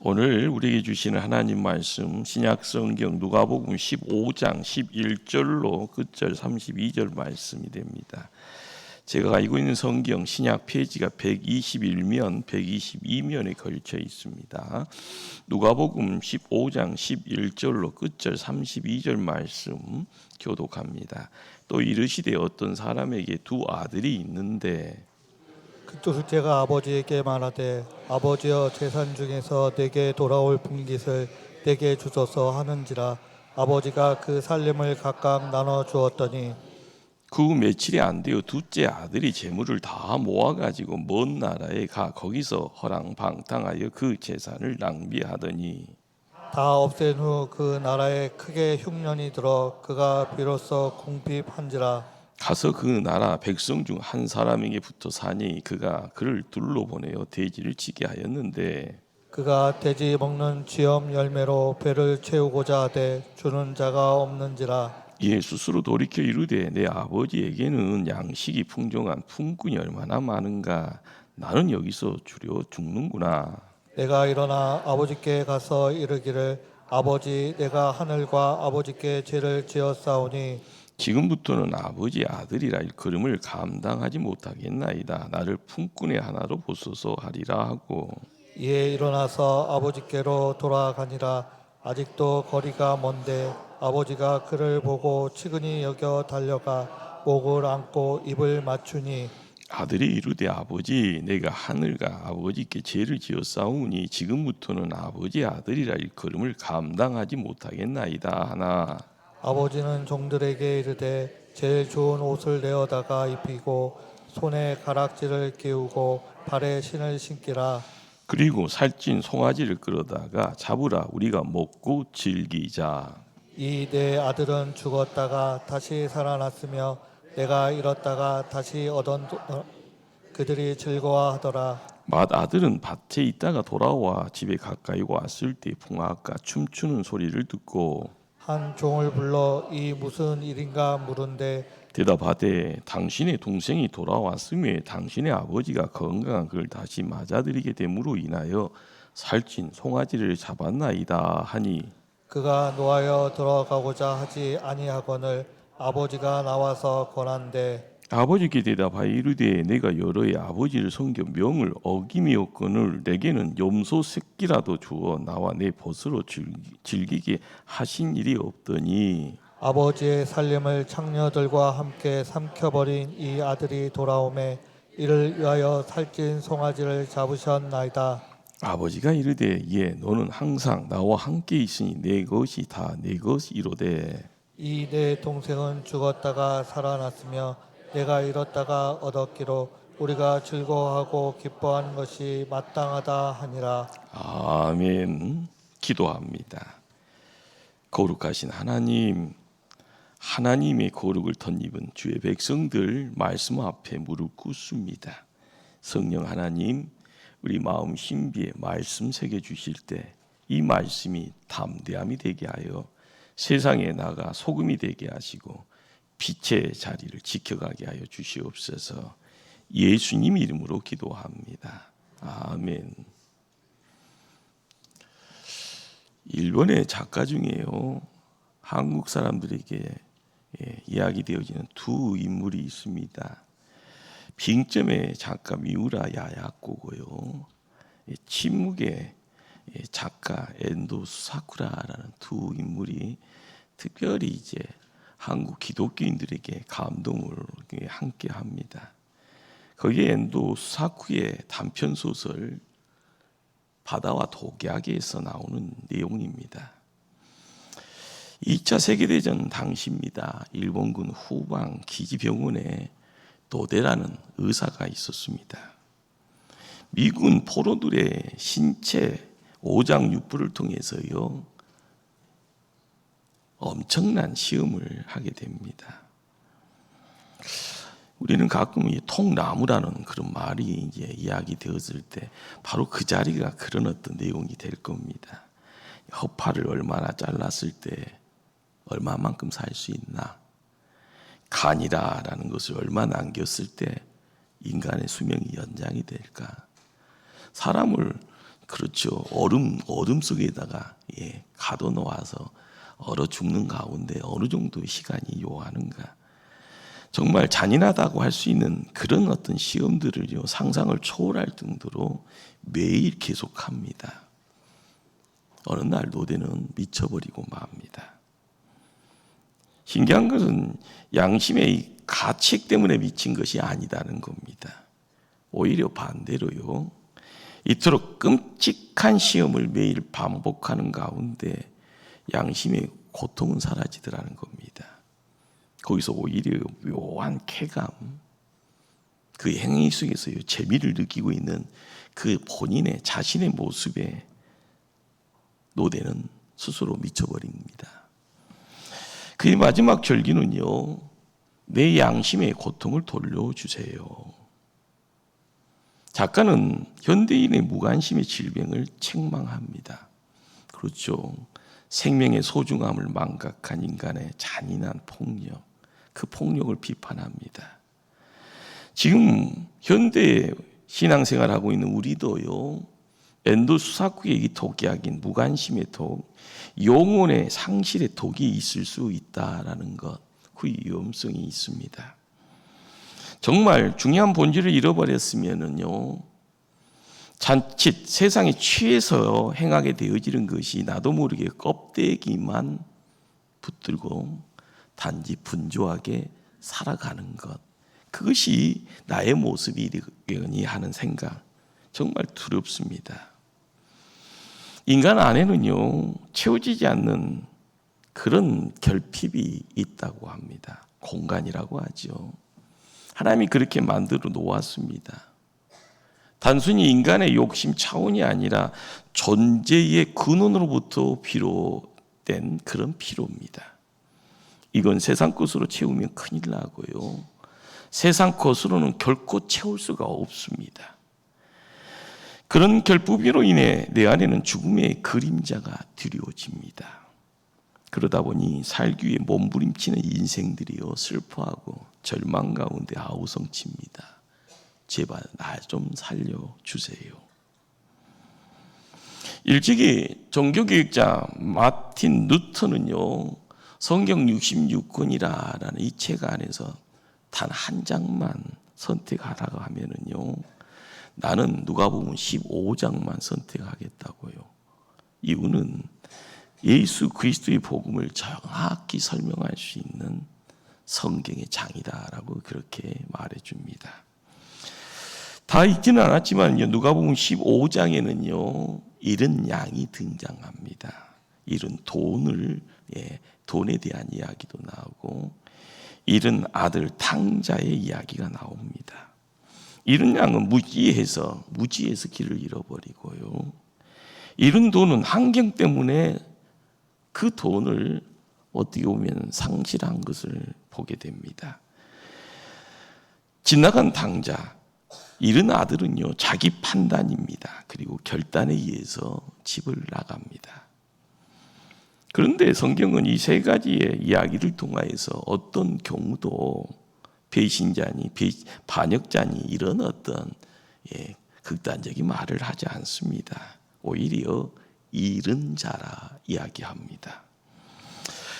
오늘 우리에게 주시는 하나님 말씀 신약 성경 누가복음 15장 11절로 끝절 32절 말씀이 됩니다. 제가 알고 있는 성경 신약 페이지가 121면, 122면에 걸쳐 있습니다. 누가복음 15장 11절로 끝절 32절 말씀 교독합니다. 또 이르시되 어떤 사람에게 두 아들이 있는데 그 둘째가 아버지에게 말하되 아버지여 재산 중에서 내게 돌아올 분깃을 내게 주소서 하는지라. 아버지가 그 살림을 각각 나눠 주었더니 그 며칠이 안 되어 둘째 아들이 재물을 다 모아가지고 먼 나라에 가 거기서 허랑방탕하여 그 재산을 낭비하더니 다 없앤 후 그 나라에 크게 흉년이 들어 그가 비로소 궁핍한지라. 가서 그 나라 백성 중 한 사람에게 붙어 사니 그가 그를 둘러보내어 돼지를 치게 하였는데 그가 돼지 먹는 쥐엄 열매로 배를 채우고자 하되 주는 자가 없는지라. 이에 스스로 돌이켜 이르되 내 아버지에게는 양식이 풍족한 품꾼이 얼마나 많은가 나는 여기서 주려 죽는구나. 내가 일어나 아버지께 가서 이르기를 아버지 내가 하늘과 아버지께 죄를 지었사오니 지금부터는 아버지 아들이라 일컬음을 감당하지 못하겠나이다. 나를 품꾼의 하나로 보소서 하리라 하고 이에 일어나서 아버지께로 돌아가니라. 아직도 거리가 먼데 아버지가 그를 보고 치근히 여겨 달려가 목을 안고 입을 맞추니 아들이 이르되 아버지 내가 하늘과 아버지께 죄를 지었사오니 지금부터는 아버지 아들이라 일컬음을 감당하지 못하겠나이다 하나 아버지는 종들에게 이르되 제일 좋은 옷을 내어다가 입히고 손에 가락지를 끼우고 발에 신을 신기라. 그리고 살찐 송아지를 끌어다가 잡으라 우리가 먹고 즐기자. 이 내 아들은 죽었다가 다시 살아났으며 내가 잃었다가 다시 얻은 그들이 즐거워하더라. 맏아들은 밭에 있다가 돌아와 집에 가까이 왔을 때 풍악과 춤추는 소리를 듣고 한 종을 불러 이 무슨 일인가 물은데 대답하되 당신의 동생이 돌아왔음에 당신의 아버지가 건강한 그를 다시 맞아들이게 됨으로 인하여 살찐 송아지를 잡았나이다 하니 그가 노하여 들어가고자 하지 아니하거늘 아버지가 나와서 권한대 아버지께 대답하여 이르되 내가 여러의 아버지를 섬겨 명을 어기미었거늘 내게는 염소 새끼라도 주어 나와 내 벗으로 즐기게 하신 일이 없더니 아버지의 살림을 창녀들과 함께 삼켜버린 이 아들이 돌아오매 이를 위하여 살찐 송아지를 잡으셨나이다. 아버지가 이르되 예 너는 항상 나와 함께 있으니 내 것이 다 내 것이로되 이 내 동생은 죽었다가 살아났으며 내가 잃었다가 얻었기로 우리가 즐거워하고 기뻐하는 것이 마땅하다 하니라. 아멘. 기도합니다. 거룩하신 하나님, 하나님의 거룩을 덧입은 주의 백성들 말씀 앞에 무릎 꿇습니다. 성령 하나님, 우리 마음 신비에 말씀 새겨 주실 때 이 말씀이 담대함이 되게 하여 세상에 나가 소금이 되게 하시고 빛의 자리를 지켜가게 하여 주시옵소서. 예수님 이름으로 기도합니다. 아멘. 일본의 작가 중에요 한국 사람들에게 이야기되어지는 두 인물이 있습니다. 빙점의 작가 미우라 야야코고요, 침묵의 작가 엔도 사쿠라라는 두 인물이 특별히 이제 한국 기독교인들에게 감동을 함께합니다. 거기에 엔도 사쿠의 단편 소설 바다와 독약에서 나오는 내용입니다. 2차 세계대전 당시입니다. 일본군 후방 기지병원에 도데라는 의사가 있었습니다. 미군 포로들의 신체 오장육부를 통해서요 엄청난 시험을 하게 됩니다. 우리는 가끔 이 통나무라는 그런 말이 이제 이야기되었을 때 바로 그 자리가 그런 어떤 내용이 될 겁니다. 허파를 얼마나 잘랐을 때 얼마만큼 살 수 있나? 간이라는 것을 얼마나 남겼을 때 인간의 수명이 연장이 될까? 사람을 그렇죠. 어둠 속에다가 가둬놓아서 얼어 죽는 가운데 어느 정도 시간이 요하는가. 정말 잔인하다고 할 수 있는 그런 어떤 시험들을요, 상상을 초월할 정도로 매일 계속합니다. 어느 날 노대는 미쳐버리고 맙니다. 신기한 것은 양심의 가책 때문에 미친 것이 아니다는 겁니다. 오히려 반대로요, 이토록 끔찍한 시험을 매일 반복하는 가운데 양심의 고통은 사라지더라는 겁니다. 거기서 오히려 묘한 쾌감, 그 행위 속에서 재미를 느끼고 있는 그 본인의 자신의 모습에 노대는 스스로 미쳐버립니다. 그의 마지막 절기는요, 내 양심의 고통을 돌려주세요. 작가는 현대인의 무관심의 질병을 책망합니다. 그렇죠. 생명의 소중함을 망각한 인간의 잔인한 폭력, 그 폭력을 비판합니다. 지금 현대 신앙생활하고 있는 우리도요, 엔도 수사국의 이 독약인 무관심의 독, 영혼의 상실의 독이 있을 수 있다라는 것, 그 위험성이 있습니다. 정말 중요한 본질을 잃어버렸으면은요, 잔칫 세상에 취해서 행하게 되어지는 것이 나도 모르게 껍데기만 붙들고 단지 분주하게 살아가는 것, 그것이 나의 모습이려니 하는 생각, 정말 두렵습니다. 인간 안에는요, 채워지지 않는 그런 결핍이 있다고 합니다. 공간이라고 하죠. 하나님이 그렇게 만들어 놓았습니다. 단순히 인간의 욕심 차원이 아니라 존재의 근원으로부터 비롯된 그런 피로입니다. 이건 세상 것으로 채우면 큰일 나고요, 세상 것으로는 결코 채울 수가 없습니다. 그런 결핍으로 인해 내 안에는 죽음의 그림자가 드리워집니다. 그러다 보니 살기 위해 몸부림치는 인생들이요, 슬퍼하고 절망 가운데 아우성칩니다. 제발 나 좀 살려주세요. 일찍이 종교교육자 마틴 루터는요, 성경 66권이라는 이 책 안에서 단 한 장만 선택하라고 하면은요, 나는 누가복음 15장만 선택하겠다고요. 이유는 예수 그리스도의 복음을 정확히 설명할 수 있는 성경의 장이다라고 그렇게 말해줍니다. 다 읽지는 않았지만 누가복음 15장에는요, 이런 양이 등장합니다. 이런 돈에 대한 이야기도 나오고, 이런 아들 탕자의 이야기가 나옵니다. 이런 양은 무지해서 길을 잃어버리고요, 이런 돈은 환경 때문에 그 돈을 어떻게 보면 상실한 것을 보게 됩니다. 지나간 탕자, 이런 아들은요, 자기 판단입니다. 그리고 결단에 의해서 집을 나갑니다. 그런데 성경은 이 세 가지의 이야기를 통하여서 어떤 경우도 배신자니 반역자니 이런 어떤 극단적인 말을 하지 않습니다. 오히려 잃은 자라 이야기합니다.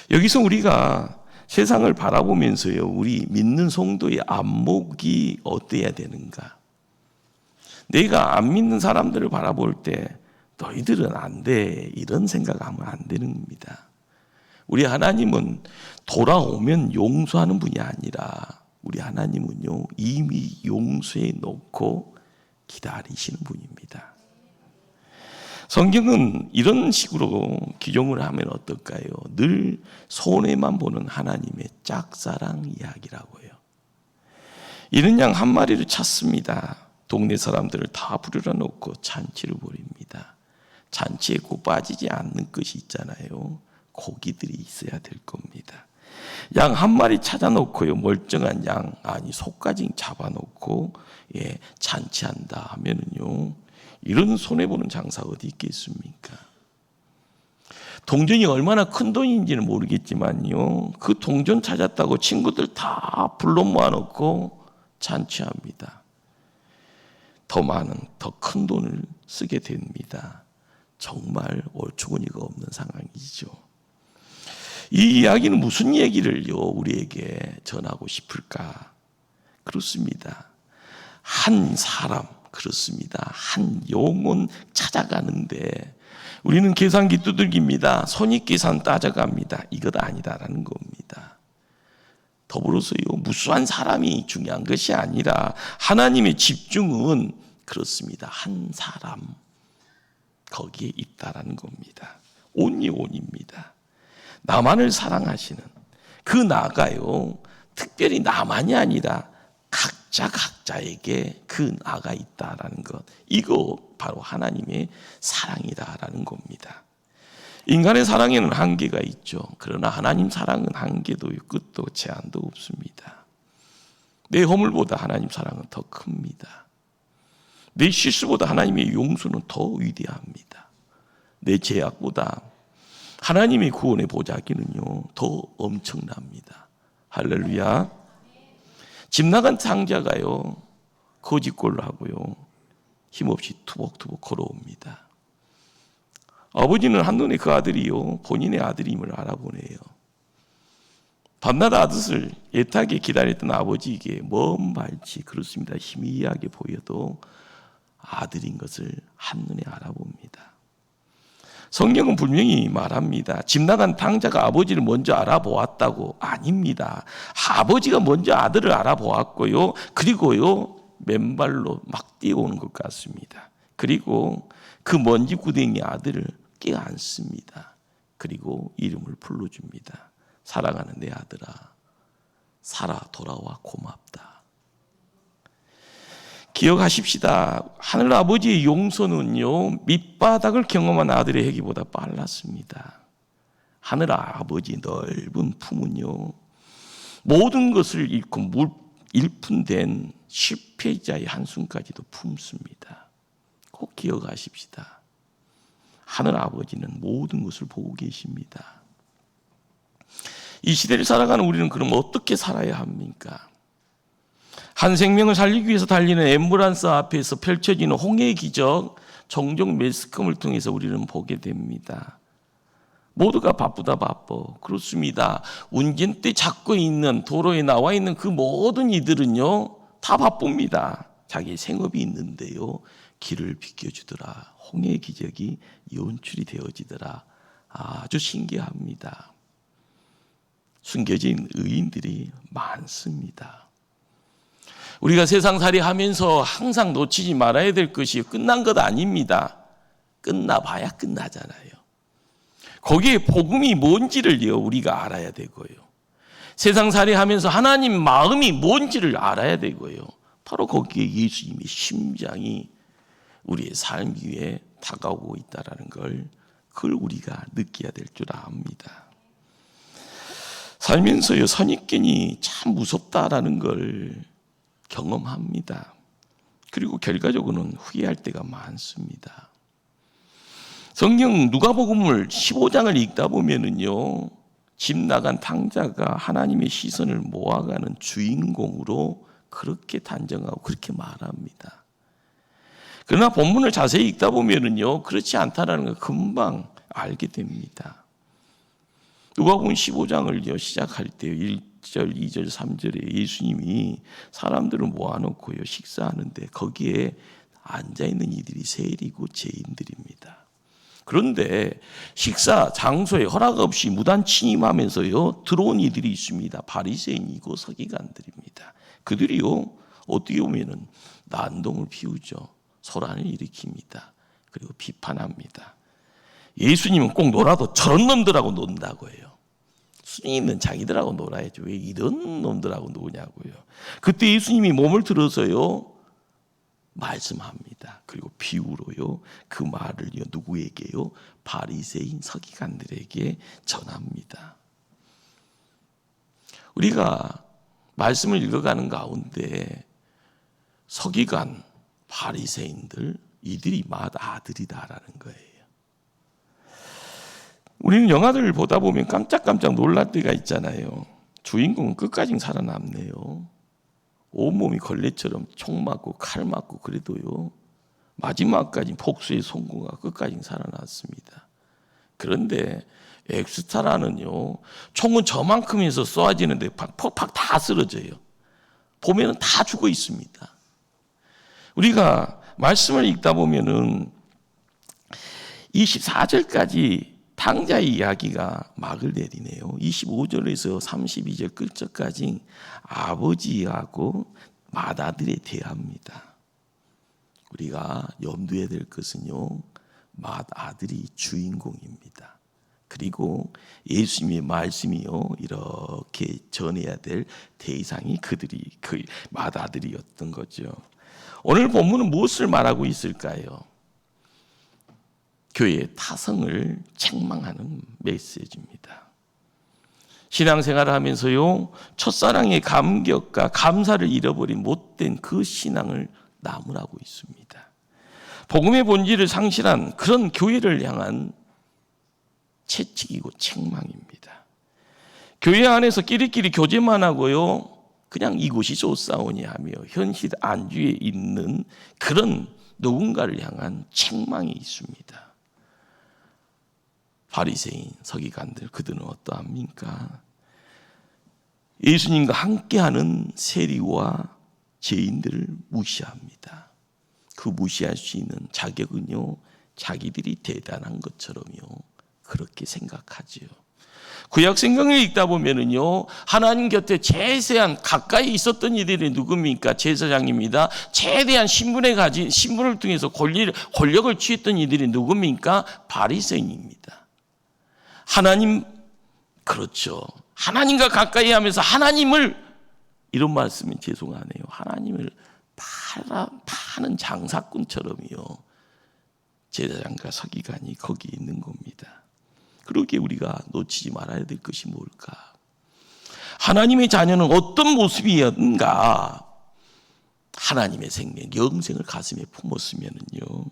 여기서 우리가 세상을 바라보면서요, 우리 믿는 성도의 안목이 어때야 되는가? 내가 안 믿는 사람들을 바라볼 때 너희들은 안 돼, 이런 생각하면 안 되는 겁니다. 우리 하나님은 돌아오면 용서하는 분이 아니라 우리 하나님은요, 이미 용서해 놓고 기다리시는 분입니다. 성경은 이런 식으로 규정을 하면 어떨까요? 늘 손해만 보는 하나님의 짝사랑 이야기라고요. 이런 양 한 마리를 찾습니다. 동네 사람들을 다 부르러 놓고 잔치를 벌입니다. 잔치에 꼭 빠지지 않는 것이 있잖아요. 고기들이 있어야 될 겁니다. 양 한 마리 찾아놓고요, 멀쩡한 양, 아니 속까지 잡아놓고 잔치한다 하면은요, 이런 손해보는 장사가 어디 있겠습니까? 동전이 얼마나 큰 돈인지는 모르겠지만요, 그 동전 찾았다고 친구들 다 불러 모아놓고 잔치합니다. 더 많은, 더 큰 돈을 쓰게 됩니다. 정말 어처구니가 없는 상황이죠. 이 이야기는 무슨 얘기를요 우리에게 전하고 싶을까? 그렇습니다. 한 사람, 그렇습니다. 한 영혼 찾아가는데 우리는 계산기 두들깁니다. 손익계산 따져갑니다. 이것 아니다라는 겁니다. 더불어서요, 무수한 사람이 중요한 것이 아니라 하나님의 집중은 그렇습니다. 한 사람, 거기에 있다라는 겁니다. 온입니다. 나만을 사랑하시는 그 나가요, 특별히 나만이 아니라 각자에게 그 나가 있다라는 것, 이거 바로 하나님의 사랑이다라는 겁니다. 인간의 사랑에는 한계가 있죠. 그러나 하나님 사랑은 한계도 끝도 제한도 없습니다. 내 허물보다 하나님 사랑은 더 큽니다. 내 실수보다 하나님의 용서는 더 위대합니다. 내 죄악보다 하나님의 구원의 보자기는요 더 엄청납니다. 할렐루야. 집 나간 장자가요 거짓골로 하고요 힘없이 투벅투벅 걸어옵니다. 아버지는 한눈에 그 아들이요 본인의 아들임을 알아보네요. 밤낮 아들을 애타게 기다렸던 아버지에게 먼 발치, 그렇습니다, 희미하게 보여도 아들인 것을 한눈에 알아봅니다. 성경은 분명히 말합니다. 집 나간 당자가 아버지를 먼저 알아보았다고. 아닙니다. 아버지가 먼저 아들을 알아보았고요, 그리고요 맨발로 막 뛰어오는 것 같습니다. 그리고 그 먼지 구덩이 아들을 껴안습니다. 그리고 이름을 불러줍니다. 사랑하는 내 아들아, 살아 돌아와 고맙다. 기억하십시다. 하늘 아버지의 용서는요 밑바닥을 경험한 아들의 해기보다 빨랐습니다. 하늘 아버지 넓은 품은요 모든 것을 잃고 일푼된 실패자의 한숨까지도 품습니다. 꼭 기억하십시다. 하늘 아버지는 모든 것을 보고 계십니다. 이 시대를 살아가는 우리는 그럼 어떻게 살아야 합니까? 한 생명을 살리기 위해서 달리는 앰뷸런스 앞에서 펼쳐지는 홍해의 기적, 종종 매스컴을 통해서 우리는 보게 됩니다. 모두가 바쁘다 바빠. 그렇습니다. 운전대 잡고 있는, 도로에 나와 있는 그 모든 이들은요 다 바쁩니다. 자기 생업이 있는데요 길을 비켜주더라. 홍해의 기적이 연출이 되어지더라. 아주 신기합니다. 숨겨진 의인들이 많습니다. 우리가 세상살이 하면서 항상 놓치지 말아야 될 것이 끝난 것 아닙니다. 끝나봐야 끝나잖아요. 거기에 복음이 뭔지를 우리가 알아야 되고요. 세상살이 하면서 하나님 마음이 뭔지를 알아야 되고요. 바로 거기에 예수님의 심장이 우리의 삶 위에 다가오고 있다는 걸, 그걸 우리가 느껴야 될 줄 압니다. 살면서요 선입견이 참 무섭다라는 걸 경험합니다. 그리고 결과적으로는 후회할 때가 많습니다. 성경 누가복음을 15장을 읽다 보면은요 집 나간 탕자가 하나님의 시선을 모아가는 주인공으로 그렇게 단정하고 그렇게 말합니다. 그러나 본문을 자세히 읽다 보면은요 그렇지 않다라는 걸 금방 알게 됩니다. 누가복음 15장을요 시작할 때 1절, 2절, 3절에 예수님이 사람들을 모아놓고요 식사하는데 거기에 앉아있는 이들이 세리고 죄인들입니다. 그런데 식사 장소에 허락 없이 무단 침입하면서요 들어온 이들이 있습니다. 바리새인이고 서기관들입니다. 그들이요 어떻게 보면은 난동을 피우죠. 소란을 일으킵니다. 그리고 비판합니다. 예수님은 꼭 놀아도 저런 놈들하고 논다고 해요. 스님은 자기들하고 놀아야지 왜 이런 놈들하고 노냐고요. 그때 예수님이 몸을 들어서요 말씀합니다. 그리고 비유로요 그 말을요 누구에게요? 바리새인 서기관들에게 전합니다. 우리가 말씀을 읽어가는 가운데 서기관, 바리새인들 이들이 맏아들이다라는 거예요. 우리는 영화들을 보다 보면 깜짝깜짝 놀랄 때가 있잖아요. 주인공은 끝까지 살아남네요. 온몸이 걸레처럼 총 맞고 칼 맞고 그래도요 마지막까지 복수의 성공과 끝까지 살아났습니다. 그런데 엑스타라는요 총은 저만큼에서 쏘아지는데 팍팍 다 쓰러져요. 보면은 다 죽어 있습니다. 우리가 말씀을 읽다 보면은 24절까지 탕자의 이야기가 막을 내리네요. 25절에서 32절 끝절까지 아버지하고 맏아들에 대합니다. 우리가 염두에 될 것은요, 맏아들이 주인공입니다. 그리고 예수님의 말씀이요, 이렇게 전해야 될 대상이 그들이 그 맏아들이었던 거죠. 오늘 본문은 무엇을 말하고 있을까요? 교회의 타성을 책망하는 메시지입니다. 신앙생활을 하면서요, 첫사랑의 감격과 감사를 잃어버린 못된 그 신앙을 나무라고 있습니다. 복음의 본질을 상실한 그런 교회를 향한 채찍이고 책망입니다. 교회 안에서 끼리끼리 교제만 하고요, 그냥 이곳이 좋사오냐 하며 현실 안주에 있는 그런 누군가를 향한 책망이 있습니다. 바리새인, 서기관들, 그들은 어떠합니까? 예수님과 함께하는 세리와 죄인들을 무시합니다. 그 무시할 수 있는 자격은요, 자기들이 대단한 것처럼요, 그렇게 생각하지요. 구약 성경을 읽다 보면은요, 하나님 곁에 제세한 가까이 있었던 이들이 누굽니까? 제사장입니다. 최대한 신분을 통해서 권력을 취했던 이들이 누굽니까? 바리새인입니다. 하나님, 그렇죠. 하나님과 가까이 하면서 하나님을, 이런 말씀은 죄송하네요, 하나님을 파는 장사꾼처럼요, 제사장과 서기관이 거기 있는 겁니다. 그러기에 우리가 놓치지 말아야 될 것이 뭘까? 하나님의 자녀는 어떤 모습이었는가? 하나님의 생명, 영생을 가슴에 품었으면은요,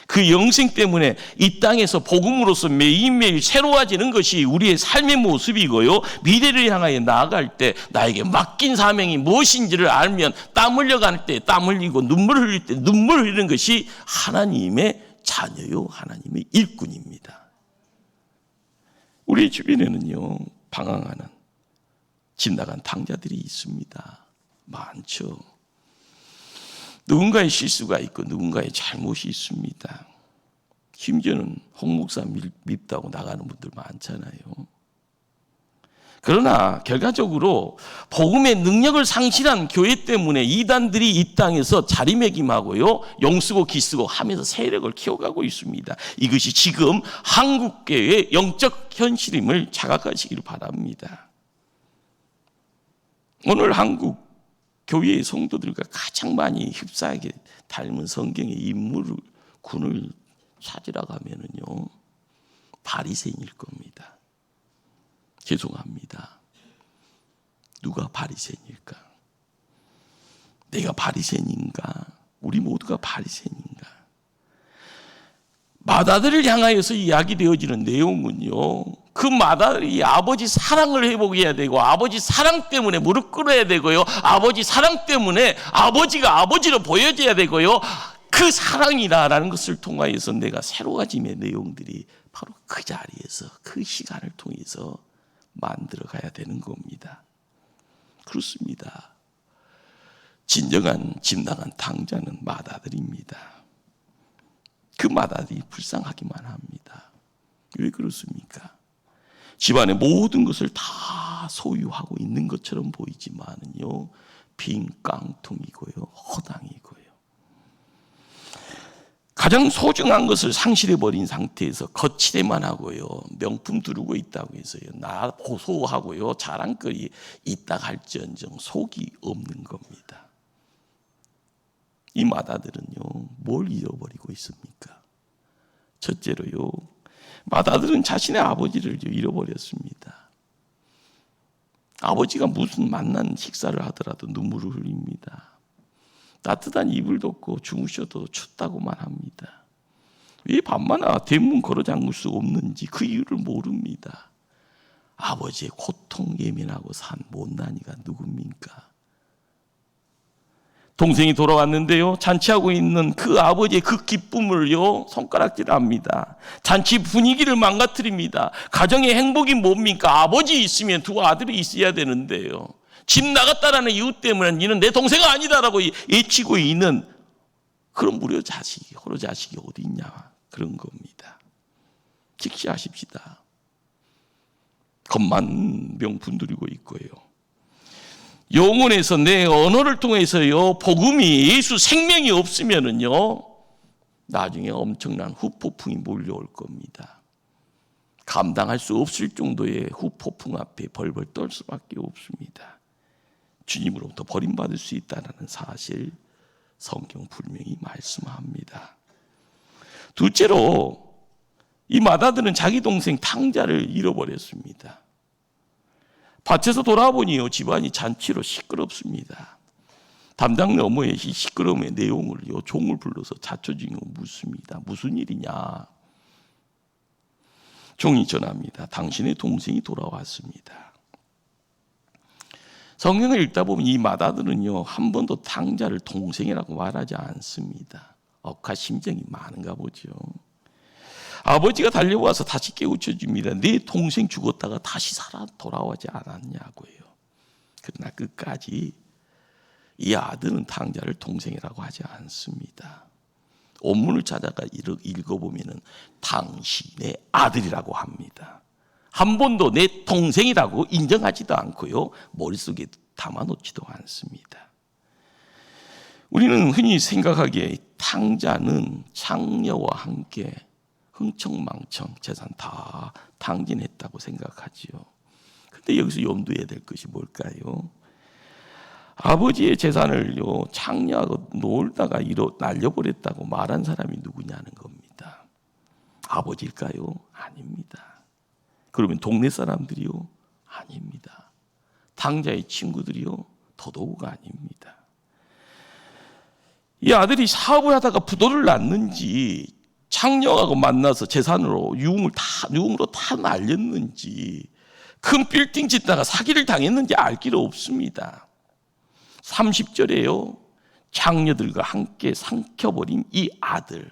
그 영생 때문에 이 땅에서 복음으로서 매일매일 새로워지는 것이 우리의 삶의 모습이고요, 미래를 향하여 나아갈 때 나에게 맡긴 사명이 무엇인지를 알면 땀 흘려갈 때 땀 흘리고 눈물 흘릴 때 눈물 흘리는 것이 하나님의 자녀요, 하나님의 일꾼입니다. 우리 주변에는요, 방황하는 집 나간 탕자들이 있습니다. 많죠. 누군가의 실수가 있고 누군가의 잘못이 있습니다. 심지어는 홍 목사 밉다고 나가는 분들 많잖아요. 그러나 결과적으로 복음의 능력을 상실한 교회 때문에 이단들이 이 땅에서 자리매김하고요, 용쓰고 기쓰고 하면서 세력을 키워가고 있습니다. 이것이 지금 한국교회의 영적 현실임을 자각하시길 바랍니다. 오늘 한국 교회의 성도들과 가장 많이 흡사하게 닮은 성경의 인물군을 찾으라고 하면은요, 바리새인일 겁니다. 죄송합니다. 누가 바리새인일까? 내가 바리새인인가? 우리 모두가 바리새인인가? 맏아들을 향하여서 이야기되어지는 내용은요, 그 맏아들이 아버지 사랑을 회복해야 되고, 아버지 사랑 때문에 무릎 꿇어야 되고요, 아버지 사랑 때문에 아버지가 아버지로 보여져야 되고요, 그 사랑이다라는 것을 통하여서 내가 새로워짐의 내용들이 바로 그 자리에서, 그 시간을 통해서 만들어 가야 되는 겁니다. 그렇습니다. 진정한 집 나간 탕자는 맏아들입니다. 그 맏아들이 불쌍하기만 합니다. 왜 그렇습니까? 집안의 모든 것을 다 소유하고 있는 것처럼 보이지만은요, 빈 깡통이고요, 허당이고요. 가장 소중한 것을 상실해버린 상태에서 거칠에만 하고요, 명품 두르고 있다고 해서요, 나 보소하고요, 자랑거리 있다 할지언정 속이 없는 겁니다. 이 맏아들은요, 뭘 잃어버리고 있습니까? 첫째로요, 맏아들은 자신의 아버지를 잃어버렸습니다. 아버지가 무슨 만난 식사를 하더라도 눈물을 흘립니다. 따뜻한 이불 덮고 주무셔도 춥다고만 합니다. 왜 밤마다 대문 걸어 잠글 수 없는지 그 이유를 모릅니다. 아버지의 고통 예민하고 산 못난이가 누굽니까? 동생이 돌아왔는데요, 잔치하고 있는 그 아버지의 그 기쁨을요 손가락질합니다. 잔치 분위기를 망가뜨립니다. 가정의 행복이 뭡니까? 아버지 있으면 두 아들이 있어야 되는데요, 집 나갔다라는 이유 때문에 니는 내 동생이 아니다라고 외치고 있는 그런 무료 자식이, 호로 자식이 어디 있냐, 그런 겁니다. 직시하십시다. 겁만 명분 누리고 있고요, 영혼에서 내 언어를 통해서요 복음이, 예수 생명이 없으면은요 나중에 엄청난 후폭풍이 몰려올 겁니다. 감당할 수 없을 정도의 후폭풍 앞에 벌벌 떨 수밖에 없습니다. 주님으로부터 버림받을 수 있다는 사실 성경 분명히 말씀합니다. 둘째로 이 맏아들은 자기 동생 탕자를 잃어버렸습니다. 밭에서 돌아보니요 집안이 잔치로 시끄럽습니다. 담장 너머에 이 시끄러움의 내용을요 종을 불러서 자초지종 묻습니다. 무슨 일이냐? 종이 전합니다. 당신의 동생이 돌아왔습니다. 성경을 읽다 보면 이 맏아들은요 한 번도 탕자를 동생이라고 말하지 않습니다. 억하심정이 많은가 보죠. 아버지가 달려와서 다시 깨우쳐줍니다. 내 동생 죽었다가 다시 살아 돌아오지 않았냐고요. 그러나 끝까지 이 아들은 탕자를 동생이라고 하지 않습니다. 원문을 찾아가 읽어보면 당신의 아들이라고 합니다. 한 번도 내 동생이라고 인정하지도 않고요, 머릿속에 담아놓지도 않습니다. 우리는 흔히 생각하기에 탕자는 창녀와 함께 흥청망청 재산 다 탕진했다고 생각하지요. 그런데 여기서 염두해야 될 것이 뭘까요? 아버지의 재산을요 창녀하고 놀다가 날려버렸다고 말한 사람이 누구냐는 겁니다. 아버지일까요? 아닙니다. 그러면 동네 사람들이요? 아닙니다. 탕자의 친구들이요? 더더욱 아닙니다. 이 아들이 사업을 하다가 부도를 났는지, 창녀하고 만나서 재산으로 유흥으로 다 날렸는지, 큰 빌딩 짓다가 사기를 당했는지 알 길은 없습니다. 30절에요 창녀들과 함께 삼켜버린 이 아들,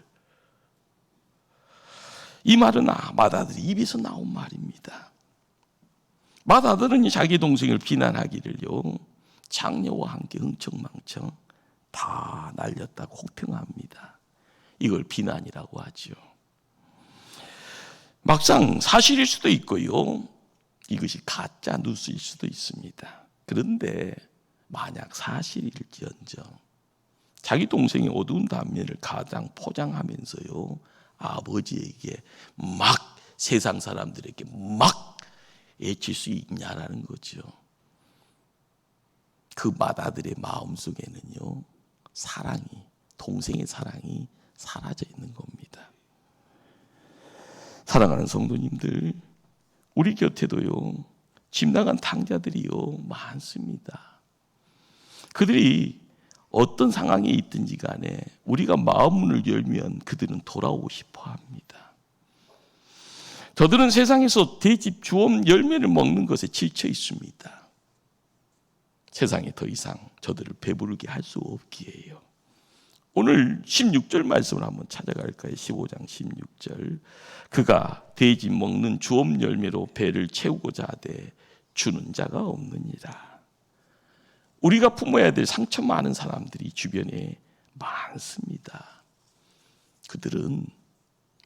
이 말은 맏아들이 입에서 나온 말입니다. 맏아들은 자기 동생을 비난하기를요 창녀와 함께 흥청망청 다 날렸다고 혹평합니다. 이걸 비난이라고 하죠. 막상 사실일 수도 있고요, 이것이 가짜 뉴스일 수도 있습니다. 그런데 만약 사실일지언정 자기 동생의 어두운 단면을 가장 포장하면서요 아버지에게 막 세상 사람들에게 막 애칠 수 있냐라는 거죠. 그 맏아들의 마음속에는요 사랑이, 동생의 사랑이 사라져 있는 겁니다. 사랑하는 성도님들, 우리 곁에도요 집 나간 탕자들이요 많습니다. 그들이 어떤 상황에 있든지 간에 우리가 마음문을 열면 그들은 돌아오고 싶어 합니다. 저들은 세상에서 대집 주엄 열매를 먹는 것에 지쳐 있습니다. 세상에 더 이상 저들을 배부르게 할 수 없기에요. 오늘 16절 말씀을 한번 찾아갈까요? 15장 16절. 그가 대집 먹는 주엄 열매로 배를 채우고자 하되 주는 자가 없느니라. 우리가 품어야 될 상처 많은 사람들이 주변에 많습니다. 그들은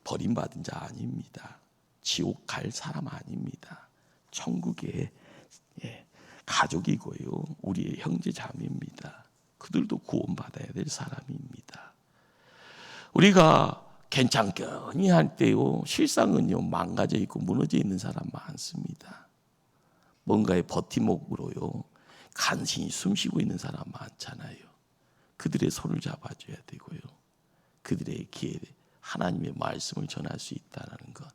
버림받은 자 아닙니다. 지옥 갈 사람 아닙니다. 천국의 가족이고요, 우리의 형제 자매입니다. 그들도 구원받아야 될 사람입니다. 우리가 괜찮거니 할 때요 실상은요 망가져 있고 무너져 있는 사람 많습니다. 뭔가의 버팀목으로요 간신히 숨쉬고 있는 사람 많잖아요. 그들의 손을 잡아줘야 되고요, 그들의 기회에 하나님의 말씀을 전할 수 있다는 것,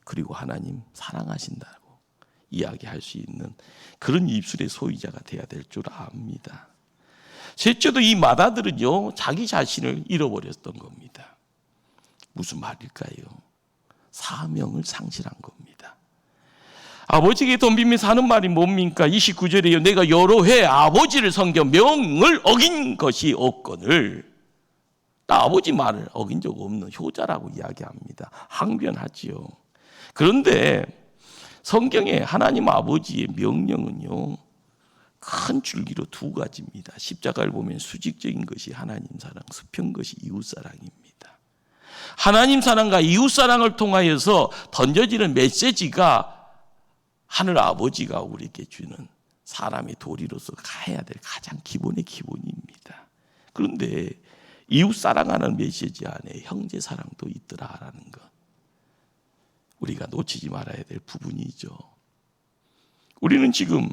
그리고 하나님 사랑하신다고 이야기할 수 있는 그런 입술의 소유자가 돼야 될 줄 압니다. 셋째도 이 맏아들은요 자기 자신을 잃어버렸던 겁니다. 무슨 말일까요? 사명을 상실한 겁니다. 아버지에게 돈 빌면서 하는 말이 뭡니까? 29절에요. 내가 여러 해 아버지를 섬겨 명을 어긴 것이 없거늘. 아버지 말을 어긴 적 없는 효자라고 이야기합니다. 항변하지요. 그런데 성경에 하나님 아버지의 명령은요, 큰 줄기로 두 가지입니다. 십자가를 보면 수직적인 것이 하나님 사랑, 수평 것이 이웃 사랑입니다. 하나님 사랑과 이웃 사랑을 통하여서 던져지는 메시지가 하늘 아버지가 우리에게 주는 사람의 도리로서 가야 될 가장 기본의 기본입니다. 그런데 이웃 사랑하는 메시지 안에 형제 사랑도 있더라라는 것, 우리가 놓치지 말아야 될 부분이죠. 우리는 지금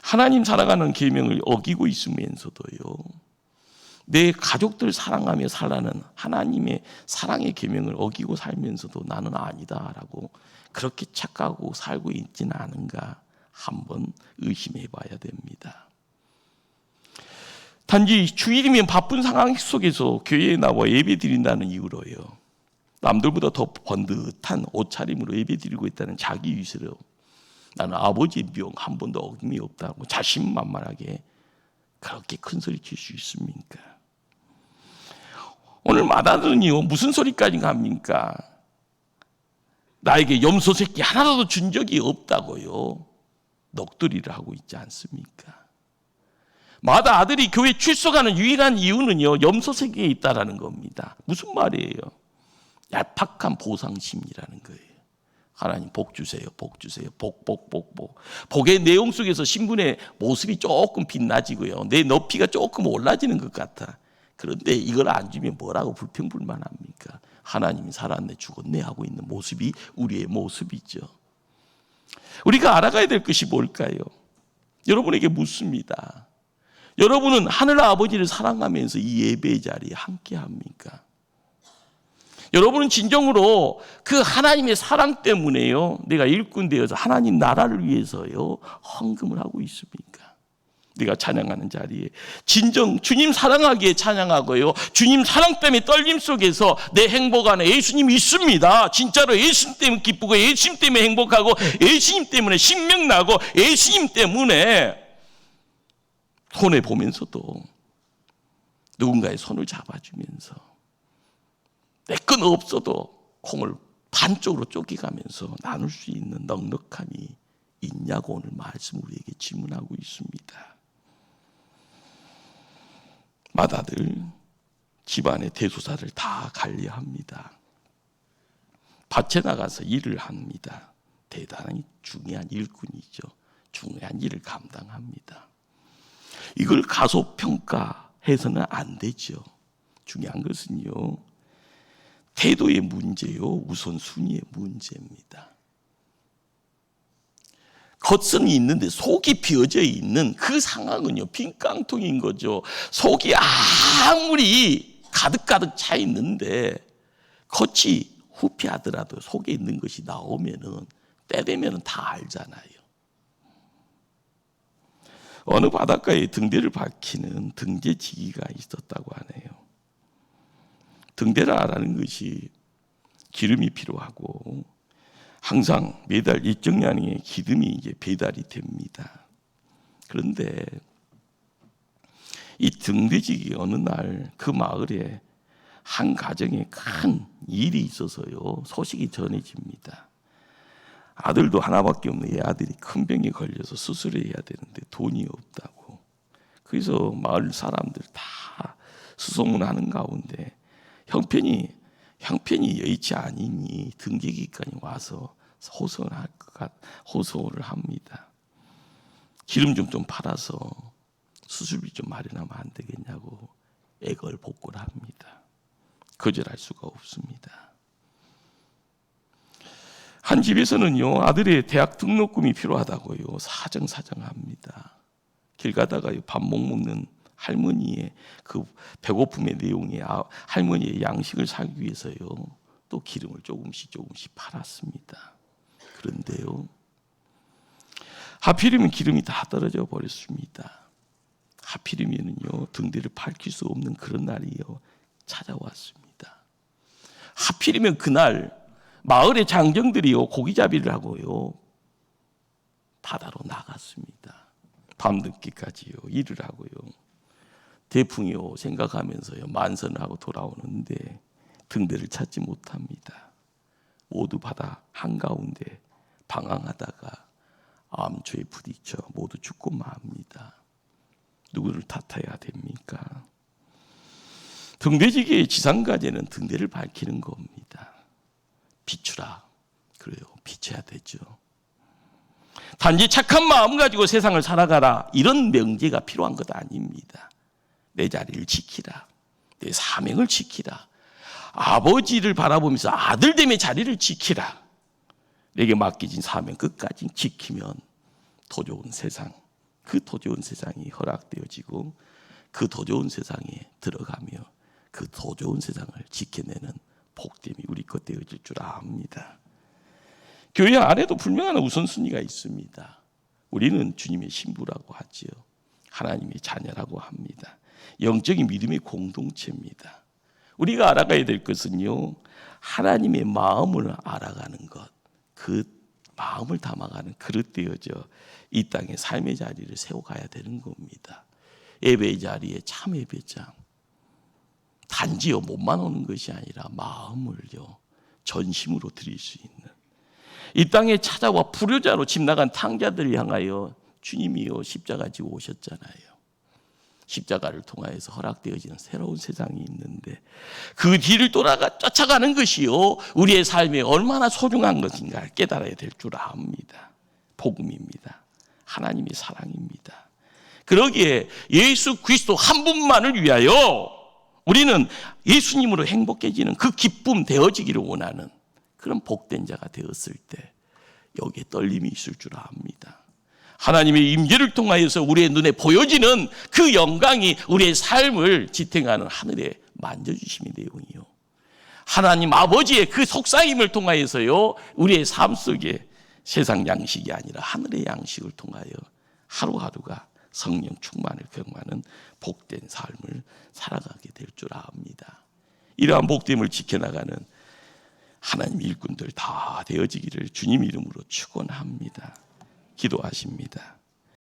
하나님 사랑하는 계명을 어기고 있으면서도요, 내 가족들 사랑하며 살라는 하나님의 사랑의 계명을 어기고 살면서도 나는 아니다라고 그렇게 착각하고 살고 있지는 않은가 한번 의심해 봐야 됩니다. 단지 주일이면 바쁜 상황 속에서 교회에 나와 예배 드린다는 이유로요, 남들보다 더 번듯한 옷차림으로 예배 드리고 있다는 자기 위세로 나는 아버지의 명 한 번도 어김이 없다고 자신만만하게 그렇게 큰 소리 칠 수 있습니까? 오늘 마다는요, 무슨 소리까지 갑니까? 나에게 염소 새끼 하나라도 준 적이 없다고요 넋두리를 하고 있지 않습니까? 마다 아들이 교회 출석하는 유일한 이유는요, 염소 새끼에 있다라는 겁니다. 무슨 말이에요? 얄팍한 보상심이라는 거예요. 하나님 복 주세요, 복 주세요, 복. 복의 내용 속에서 신분의 모습이 조금 빛나지고요, 내 높이가 조금 올라지는 것 같아. 그런데 이걸 안 주면 뭐라고 불평불만합니까? 하나님이 살았네 죽었네 하고 있는 모습이 우리의 모습이죠. 우리가 알아가야 될 것이 뭘까요? 여러분에게 묻습니다. 여러분은 하늘 아버지를 사랑하면서 이 예배의 자리에 함께 합니까? 여러분은 진정으로 그 하나님의 사랑 때문에요, 내가 일꾼 되어서 하나님 나라를 위해서요 헌금을 하고 있습니까? 내가 찬양하는 자리에 진정 주님 사랑하기에 찬양하고요, 주님 사랑 때문에 떨림 속에서 내 행복 안에 예수님이 있습니다. 진짜로 예수님 때문에 기쁘고, 예수님 때문에 행복하고, 예수님 때문에 신명 나고, 예수님 때문에 손해보면서도 누군가의 손을 잡아주면서 내 건 없어도 콩을 반쪽으로 쪼개가면서 나눌 수 있는 넉넉함이 있냐고 오늘 말씀 우리에게 질문하고 있습니다. 마다들 집안의 대소사를 다 관리합니다. 밭에 나가서 일을 합니다. 대단히 중요한 일꾼이죠. 중요한 일을 감당합니다. 이걸 가소평가해서는 안 되죠. 중요한 것은요, 태도의 문제요, 우선순위의 문제입니다. 겉은 있는데 속이 비어져 있는 그 상황은요, 빈 깡통인 거죠. 속이 아무리 가득가득 차 있는데 겉이 후피하더라도 속에 있는 것이 나오면은 때되면은 다 알잖아요. 어느 바닷가에 등대를 밝히는 등대지기가 있었다고 하네요. 등대를 아라는 것이 기름이 필요하고 항상 매달 일정량의 기름이 이제 배달이 됩니다. 그런데 이 등대지기 어느 날 그 마을에 한 가정에 큰 일이 있어서요, 소식이 전해집니다. 아들도 하나밖에 없는 이 아들이 큰 병에 걸려서 수술을 해야 되는데 돈이 없다고. 그래서 마을 사람들 다 수소문하는 가운데 형편이 여의치 않으니 등재기까지 와서 호소를 합니다. 기름 좀 팔아서 수술비 좀 마련하면 안 되겠냐고 애걸복걸 합니다. 거절할 수가 없습니다. 한 집에서는요, 아들의 대학 등록금이 필요하다고요 사정합니다. 길 가다가 밥 먹는 할머니의 그 배고픔의 내용에 할머니의 양식을 사기 위해서요 또 기름을 조금씩 팔았습니다. 그런데요, 하필이면 기름이 다 떨어져 버렸습니다. 하필이면요 등대를 밝힐 수 없는 그런 날이요 찾아왔습니다. 하필이면 그날 마을의 장정들이요 고기잡이를 하고요 바다로 나갔습니다. 밤늦게까지요 일을 하고요. 대풍이요 생각하면서요 만선을 하고 돌아오는데 등대를 찾지 못합니다. 모두 바다 한가운데 방황하다가 암초에 부딪혀 모두 죽고 맙니다. 누구를 탓해야 됩니까? 등대지기의 지상과제는 등대를 밝히는 겁니다. 비추라. 그래요. 비춰야 되죠. 단지 착한 마음 가지고 세상을 살아가라. 이런 명제가 필요한 것 아닙니다. 내 자리를 지키라. 내 사명을 지키라. 아버지를 바라보면서 아들됨의 자리를 지키라. 내게 맡겨진 사명 끝까지 지키면 더 좋은 세상, 그 더 좋은 세상이 허락되어지고 그 더 좋은 세상에 들어가며 그 더 좋은 세상을 지켜내는 복됨이 우리 것 되어질 줄 압니다. 교회 안에도 분명한 우선순위가 있습니다. 우리는 주님의 신부라고 하지요. 하나님의 자녀라고 합니다. 영적인 믿음의 공동체입니다. 우리가 알아가야 될 것은요, 하나님의 마음을 알아가는 것, 그 마음을 담아가는 그릇 되어져 이 땅에 삶의 자리를 세워가야 되는 겁니다. 예배의 자리에 참 예배장, 단지요 몸만 오는 것이 아니라 마음을요 전심으로 드릴 수 있는, 이 땅에 찾아와 불효자로 집 나간 탕자들을 향하여 주님이요 십자가 지고 오셨잖아요. 십자가를 통하여서 허락되어지는 새로운 세상이 있는데 그 뒤를 쫓아가는 것이요 우리의 삶에 얼마나 소중한 것인가를 깨달아야 될 줄 압니다. 복음입니다. 하나님의 사랑입니다. 그러기에 예수 그리스도 한 분만을 위하여 우리는 예수님으로 행복해지는 그 기쁨 되어지기를 원하는 그런 복된 자가 되었을 때 여기에 떨림이 있을 줄 압니다. 하나님의 임재를 통하여서 우리의 눈에 보여지는 그 영광이 우리의 삶을 지탱하는 하늘의 만져주심의 내용이요, 하나님 아버지의 그 속삭임을 통하여서요 우리의 삶 속에 세상 양식이 아니라 하늘의 양식을 통하여 하루하루가 성령 충만을 경험하는 복된 삶을 살아가게 될 줄 압니다. 이러한 복됨을 지켜나가는 하나님 일꾼들 다 되어지기를 주님 이름으로 축원합니다. 기도하십니다.